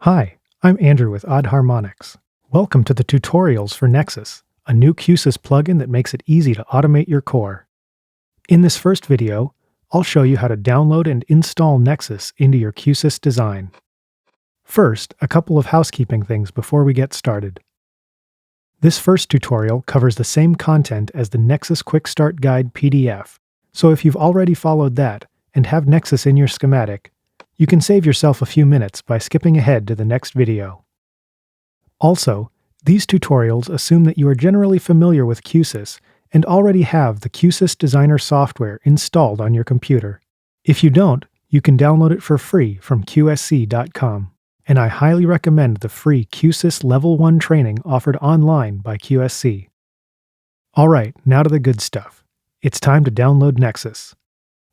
Hi, I'm Andrew with Odd Harmonics. Welcome to the tutorials for Nexus, a new Q-SYS plugin that makes it easy to automate your core. In this first video, I'll show you how to download and install Nexus into your Q-SYS design. First, a couple of housekeeping things before we get started. This first tutorial covers the same content as the Nexus Quick Start Guide PDF, so if you've already followed that and have Nexus in your schematic, you can save yourself a few minutes by skipping ahead to the next video. Also, these tutorials assume that you are generally familiar with Q-SYS and already have the Q-SYS Designer software installed on your computer. If you don't, you can download it for free from Q-SYS.com, and I highly recommend the free Q-SYS Level 1 training offered online by Q-SYS. Alright, now to the good stuff. It's time to download Nexus.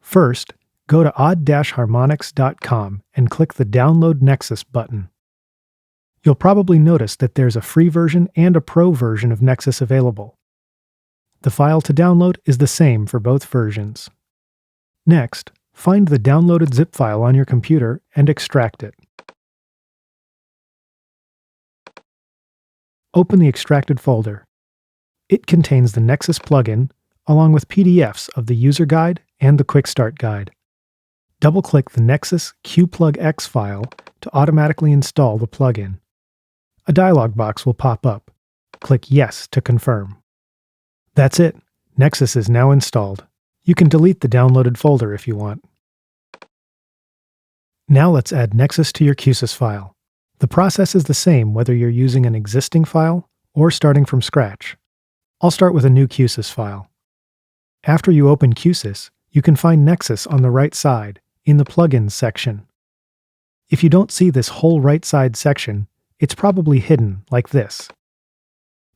First, go to odd-harmonics.com and click the Download Nexus button. You'll probably notice that there's a free version and a pro version of Nexus available. The file to download is the same for both versions. Next, find the downloaded zip file on your computer and extract it. Open the extracted folder. It contains the Nexus plugin, along with PDFs of the user guide and the Quick Start Guide. Double-click the Nexus QPlugX file to automatically install the plugin. A dialog box will pop up. Click Yes to confirm. That's it. Nexus is now installed. You can delete the downloaded folder if you want. Now let's add Nexus to your Q-SYS file. The process is the same whether you're using an existing file or starting from scratch. I'll start with a new Q-SYS file. After you open Q-SYS, you can find Nexus on the right side, in the Plugins section. If you don't see this whole right side section, it's probably hidden like this.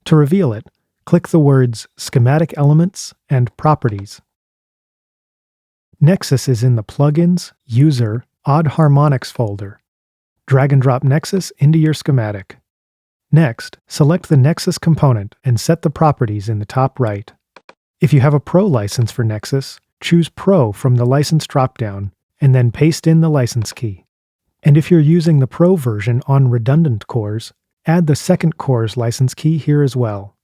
To reveal it, click the words Schematic Elements and Properties. Nexus is in the Plugins, User, Odd Harmonics folder. Drag and drop Nexus into your schematic. Next, select the Nexus component and set the properties in the top right. If you have a Pro license for Nexus, choose Pro from the license dropdown and then paste in the license key. And if you're using the Pro version on redundant cores, add the second core's license key here as well.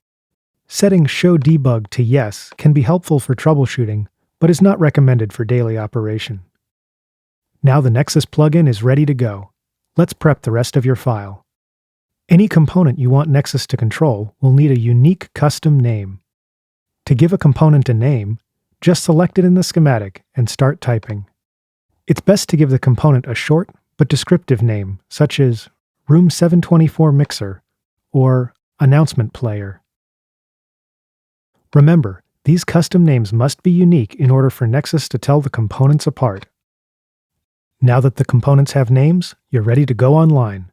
Setting Show Debug to Yes can be helpful for troubleshooting, but is not recommended for daily operation. Now the Nexus plugin is ready to go. Let's prep the rest of your file. Any component you want Nexus to control will need a unique custom name. To give a component a name, just select it in the schematic and start typing. It's best to give the component a short but descriptive name, such as Room 724 Mixer or Announcement Player. Remember, these custom names must be unique in order for Nexus to tell the components apart. Now that the components have names, you're ready to go online.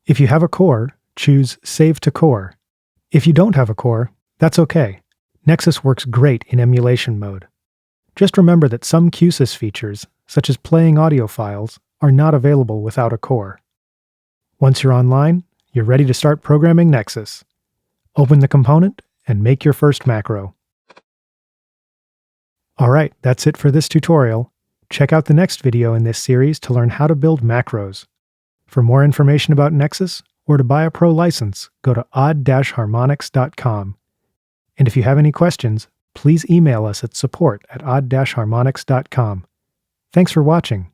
If you have a core, choose Save to Core. If you don't have a core, that's okay. Nexus works great in emulation mode. Just remember that some Q-SYS features, such as playing audio files, are not available without a core. Once you're online, you're ready to start programming Nexus. Open the component and make your first macro. Alright, that's it for this tutorial. Check out the next video in this series to learn how to build macros. For more information about Nexus, or to buy a Pro license, go to odd-harmonics.com. And if you have any questions, please email us at support@odd-harmonics.com. Thanks for watching.